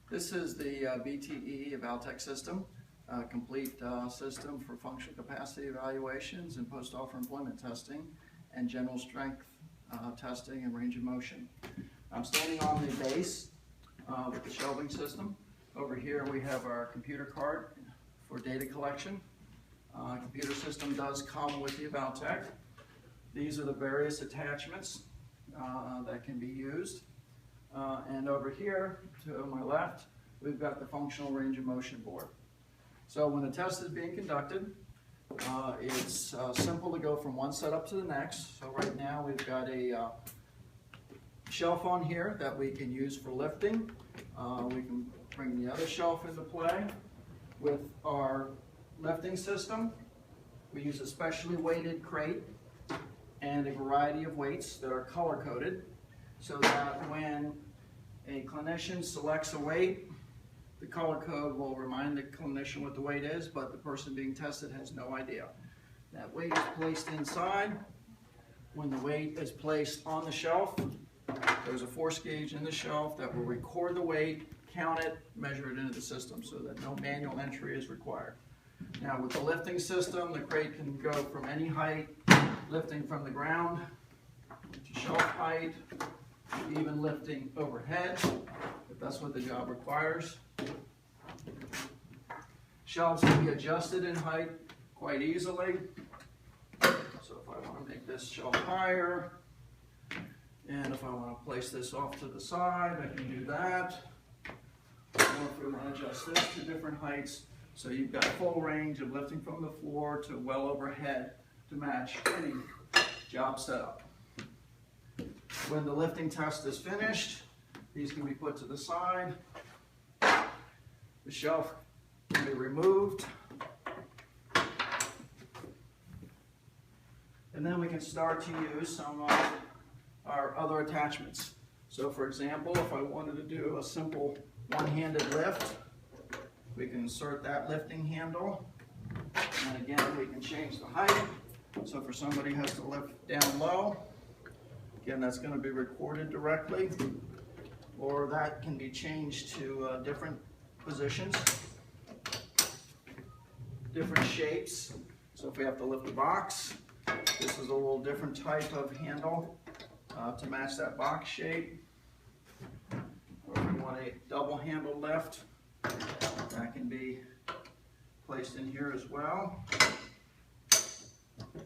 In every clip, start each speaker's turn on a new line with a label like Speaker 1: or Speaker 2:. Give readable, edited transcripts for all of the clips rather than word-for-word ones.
Speaker 1: This is the BTE EvalTech System, a complete system for functional capacity evaluations and post-offer employment testing and general strength testing and range of motion. I'm standing on the base with the shelving system. Over here we have our computer card for data collection. Computer system does come with the EvalTech. These are the various attachments that can be used. And over here, to my left, we've got the functional range of motion board. So when the test is being conducted, it's simple to go from one setup to the next. So right now we've got a shelf on here that we can use for lifting. We can bring the other shelf into play. With our lifting system, we use a specially weighted crate and a variety of weights that are color-coded, so that when a clinician selects a weight, the color code will remind the clinician what the weight is, but the person being tested has no idea. That weight is placed inside. When the weight is placed on the shelf, there's a force gauge in the shelf that will record the weight, count it, measure it into the system so that no manual entry is required. Now with the lifting system, the crate can go from any height, lifting from the ground to shelf height, even lifting overhead, if that's what the job requires. Shelves can be adjusted in height quite easily. So if I want to make this shelf higher, and if I want to place this off to the side, I can do that. Or if we want to adjust this to different heights, so you've got full range of lifting from the floor to well overhead to match any job setup. When the lifting test is finished, these can be put to the side. The shelf can be removed. And then we can start to use some of our other attachments. So for example, if I wanted to do a simple one-handed lift, we can insert that lifting handle. And again, we can change the height. So for somebody who has to lift down low, again, that's going to be recorded directly, or that can be changed to different positions, different shapes. So if we have to lift a box, this is a little different type of handle to match that box shape. Or if we want a double handle lift, that can be placed in here as well.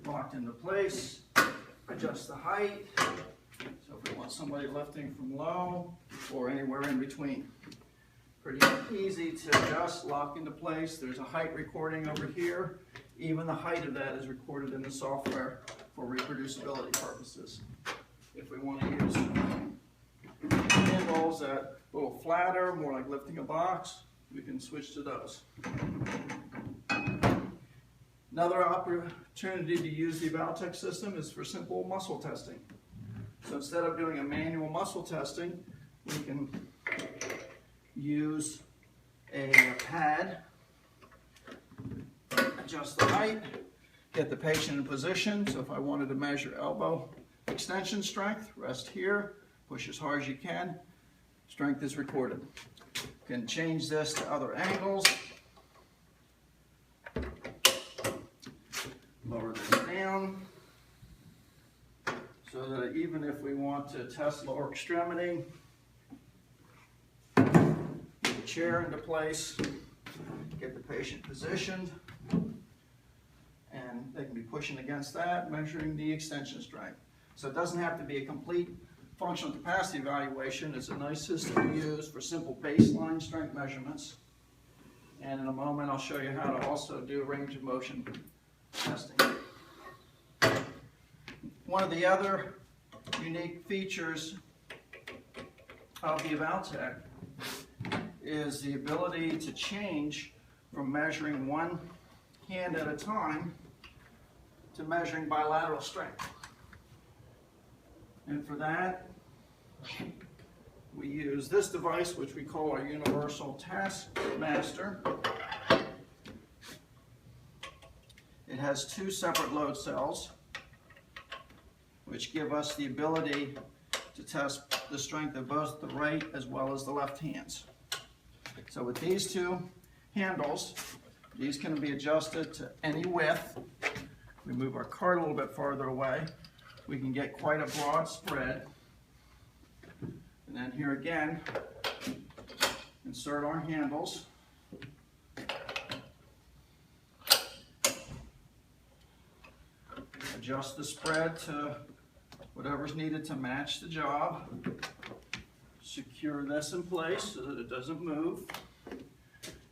Speaker 1: Locked into place, adjust the height. So if we want somebody lifting from low or anywhere in between. Pretty easy to adjust, lock into place. There's a height recording over here. Even the height of that is recorded in the software for reproducibility purposes. If we want to use handles that are a little flatter, more like lifting a box, we can switch to those. Another opportunity to use the EvalTech system is for simple muscle testing. So instead of doing a manual muscle testing, we can use a pad, adjust the height, get the patient in position. So if I wanted to measure elbow extension strength, rest here, push as hard as you can, strength is recorded. You can change this to other angles. Lower this down so that even if we want to test lower extremity, get the chair into place, get the patient positioned, and they can be pushing against that, measuring the extension strength. So it doesn't have to be a complete functional capacity evaluation. It's a nice system to use for simple baseline strength measurements. And in a moment I'll show you how to also do range of motion testing. One of the other unique features of the EvalTech is the ability to change from measuring one hand at a time to measuring bilateral strength. And for that, we use this device, which we call our Universal Taskmaster. It has two separate load cells, which give us the ability to test the strength of both the right as well as the left hands. So with these two handles, these can be adjusted to any width. We move our cart a little bit farther away, we can get quite a broad spread. And then here again, insert our handles. Adjust the spread to whatever's needed to match the job. Secure this in place so that it doesn't move.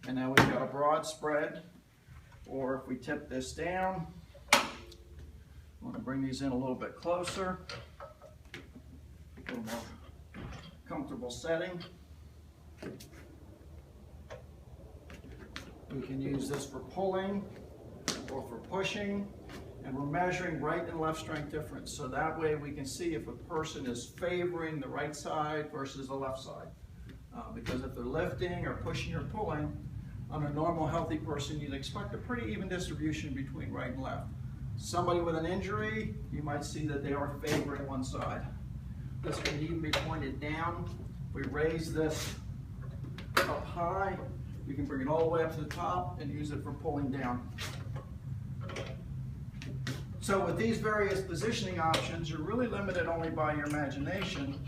Speaker 1: And now we've got a broad spread. Or if we tip this down, I want to bring these in a little bit closer. A little more comfortable setting. We can use this for pulling or for pushing. And we're measuring right and left strength difference. So that way we can see if a person is favoring the right side versus the left side. Because if they're lifting or pushing or pulling, on a normal healthy person, you'd expect a pretty even distribution between right and left. Somebody with an injury, you might see that they are favoring one side. This can even be pointed down. If we raise this up high, we can bring it all the way up to the top and use it for pulling down. So with these various positioning options, you're really limited only by your imagination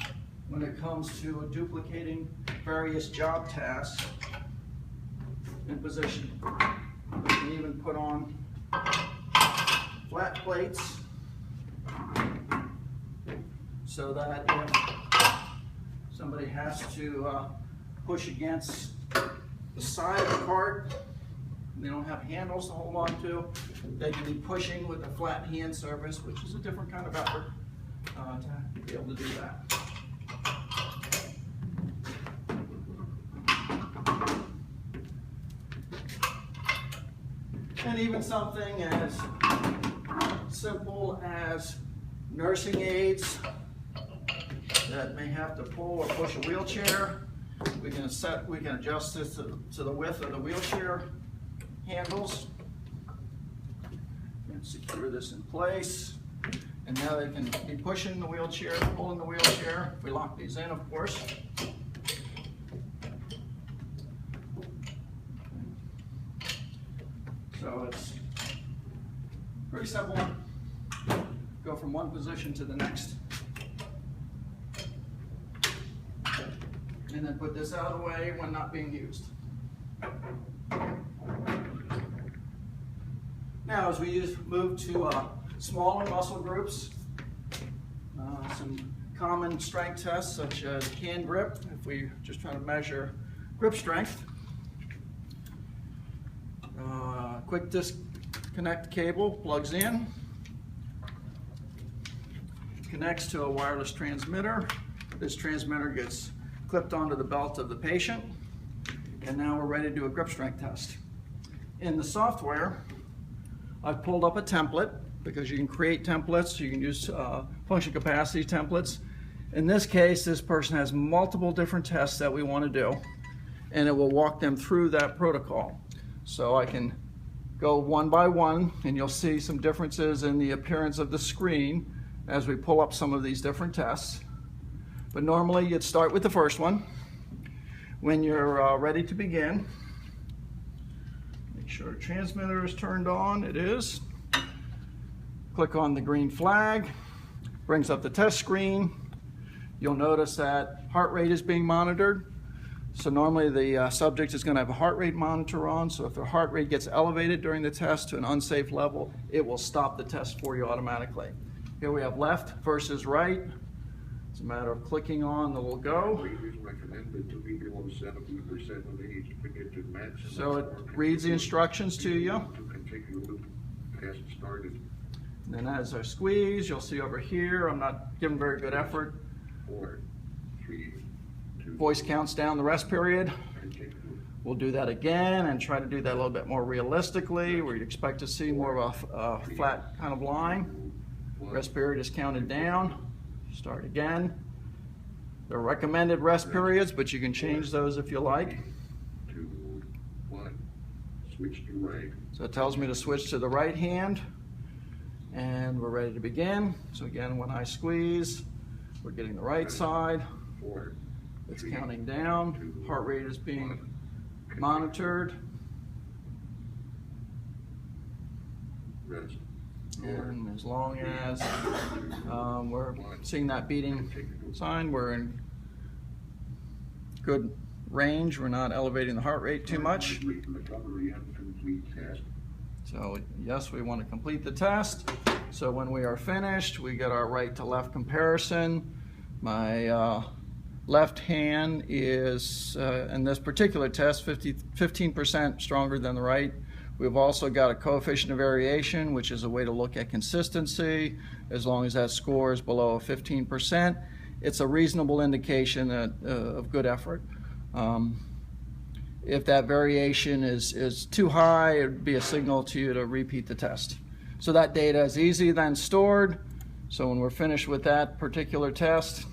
Speaker 1: when it comes to duplicating various job tasks and positioning. We can even put on flat plates so that if somebody has to push against the side of the cart, they don't have handles to hold on to, they can be pushing with a flat hand surface, which is a different kind of effort to be able to do that. And even something as simple as nursing aides that may have to pull or push a wheelchair, we can adjust this to the width of the wheelchair handles and secure this in place. And now they can be pushing the wheelchair, pulling the wheelchair. We lock these in, of course. So it's pretty simple. Go from one position to the next. And then put this out of the way when not being used. Now, as we move to smaller muscle groups, some common strength tests such as hand grip, if we're just trying to measure grip strength. Quick disconnect cable plugs in, connects to a wireless transmitter. This transmitter gets clipped onto the belt of the patient, and now we're ready to do a grip strength test. In the software, I've pulled up a template because you can create templates, you can use function capacity templates. In this case, this person has multiple different tests that we want to do, and it will walk them through that protocol. So I can go one by one, and you'll see some differences in the appearance of the screen as we pull up some of these different tests. But normally you'd start with the first one. When you're ready to begin, make sure the transmitter is turned on. It is. Click on the green flag, brings up the test screen. You'll notice that heart rate is being monitored. So normally the subject is going to have a heart rate monitor on, so if their heart rate gets elevated during the test to an unsafe level, it will stop the test for you automatically. Here we have left versus right. It's a matter of clicking on the little go. So it reads the instructions to you. And then as I squeeze, you'll see over here, I'm not giving very good effort.
Speaker 2: 4, 3, 2.
Speaker 1: Voice counts down the rest period. We'll do that again and try to do that a little bit more realistically, where you'd expect to see more of a flat kind of line. Rest period is counted down. Start again. There are recommended rest periods, but you can change those if you like.
Speaker 2: 2, 1. Switch to right.
Speaker 1: So it tells me to switch to the right hand, and we're ready to begin. So again, when I squeeze, we're getting the right side.
Speaker 2: 4.
Speaker 1: It's counting down. Heart rate is being monitored,
Speaker 2: Rest.
Speaker 1: and as long as we're seeing that beating sign, we're in good range. We're not elevating the heart rate too much.
Speaker 2: Recovery and complete test.
Speaker 1: So yes, we want to complete the test. So when we are finished, we get our right to left comparison. My left hand is, in this particular test, 15% stronger than the right. We've also got a coefficient of variation, which is a way to look at consistency. As long as that score is below 15%, it's a reasonable indication that, of good effort. If that variation is too high, it would be a signal to you to repeat the test. So that data is easy then stored. So when we're finished with that particular test,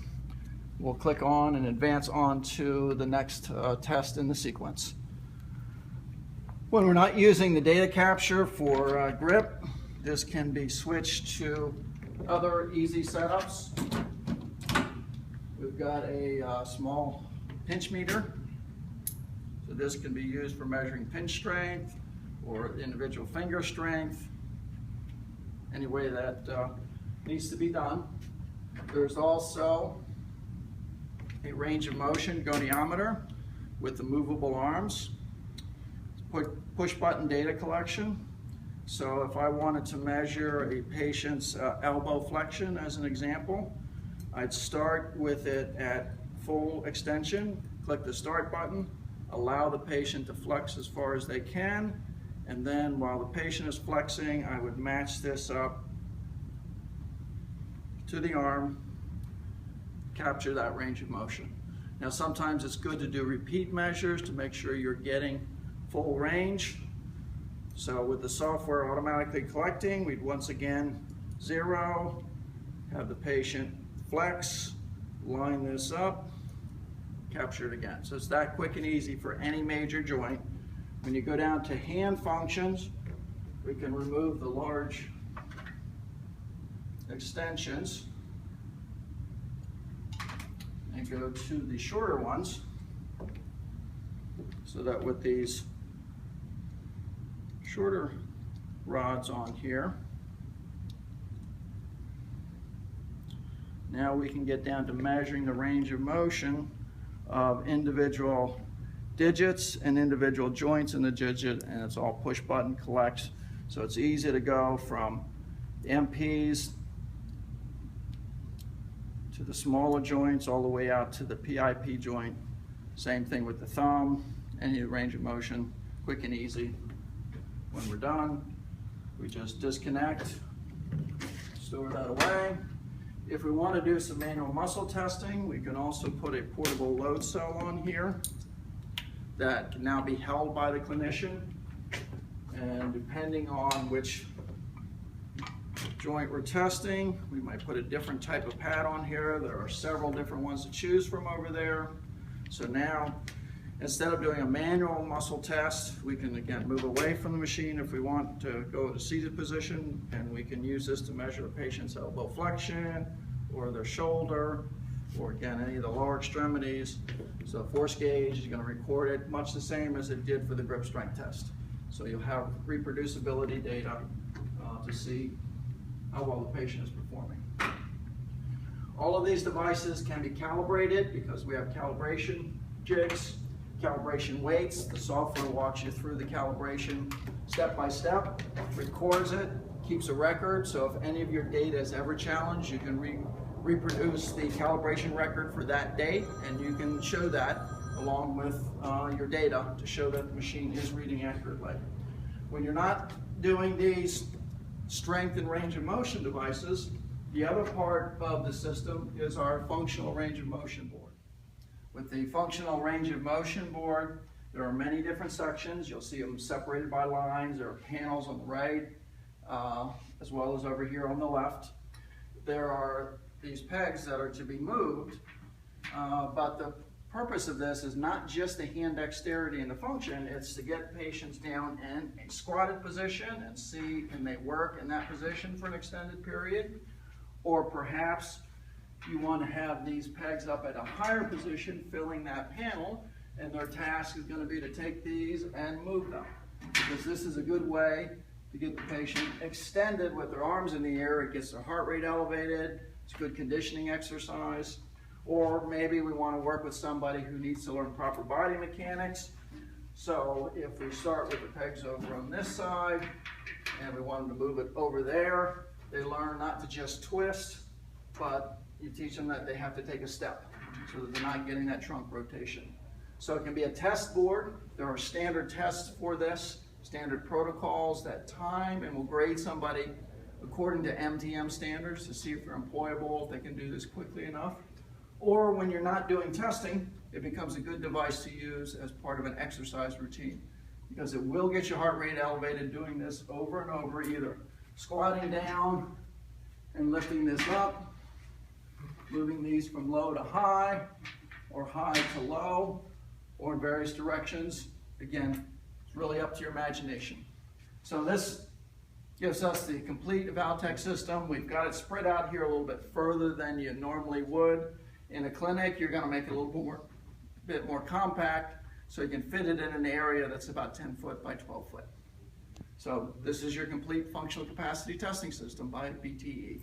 Speaker 1: we'll click on and advance on to the next test in the sequence. When we're not using the data capture for grip, this can be switched to other easy setups. We've got a small pinch meter. So this can be used for measuring pinch strength or individual finger strength, any way that needs to be done. There's also a range of motion goniometer with the movable arms. Push button data collection. So if I wanted to measure a patient's elbow flexion as an example, I'd start with it at full extension, click the start button, allow the patient to flex as far as they can, and then while the patient is flexing, I would match this up to the arm, capture that range of motion. Now sometimes it's good to do repeat measures to make sure you're getting full range. So with the software automatically collecting, we'd once again zero, have the patient flex, line this up, capture it again. So it's that quick and easy for any major joint. When you go down to hand functions, we can remove the large extensions and go to the shorter ones, so that with these shorter rods on here, now we can get down to measuring the range of motion of individual digits and individual joints in the digit, and it's all push button collects. So it's easy to go from MPs to the smaller joints all the way out to the PIP joint. Same thing with the thumb, any range of motion, quick and easy. When we're done, we just disconnect, store that away. If we want to do some manual muscle testing, we can also put a portable load cell on here that can now be held by the clinician. And depending on which joint we're testing, we might put a different type of pad on here. There are several different ones to choose from over there. So now, instead of doing a manual muscle test, we can again move away from the machine if we want to go to seated position, and we can use this to measure a patient's elbow flexion or their shoulder, or again, any of the lower extremities. So force gauge is going to record it much the same as it did for the grip strength test. So you'll have reproducibility data to see how well the patient is performing. All of these devices can be calibrated because we have calibration jigs, calibration weights. The software walks you through the calibration step by step, records it, keeps a record. So if any of your data is ever challenged, you can reproduce the calibration record for that date, and you can show that along with your data to show that the machine is reading accurately. When you're not doing these strength and range of motion devices, the other part of the system is our functional range of motion board. With the functional range of motion board, there are many different sections. You'll see them separated by lines. There are panels on the right, as well as over here on the left. There are these pegs that are to be moved, but the purpose of this is not just the hand dexterity and the function, it's to get patients down in a squatted position and see can they work in that position for an extended period, or perhaps you want to have these pegs up at a higher position filling that panel, and their task is going to be to take these and move them, because this is a good way to get the patient extended with their arms in the air. It gets their heart rate elevated. It's good conditioning exercise. Or maybe we want to work with somebody who needs to learn proper body mechanics. So if we start with the pegs over on this side and we want them to move it over there, they learn not to just twist, but you teach them that they have to take a step so that they're not getting that trunk rotation. So it can be a test board. There are standard tests for this, standard protocols that time, and we'll grade somebody according to MTM standards to see if they're employable, if they can do this quickly enough. Or when you're not doing testing, it becomes a good device to use as part of an exercise routine, because it will get your heart rate elevated doing this over and over, either squatting down and lifting this up, moving these from low to high, or high to low, or in various directions. Again, it's really up to your imagination. So this gives us the complete EvalTech system. We've got it spread out here a little bit further than you normally would. In a clinic, you're going to make it a little bit more compact, so you can fit it in an area that's about 10 foot by 12 foot. So this is your complete functional capacity testing system by BTE.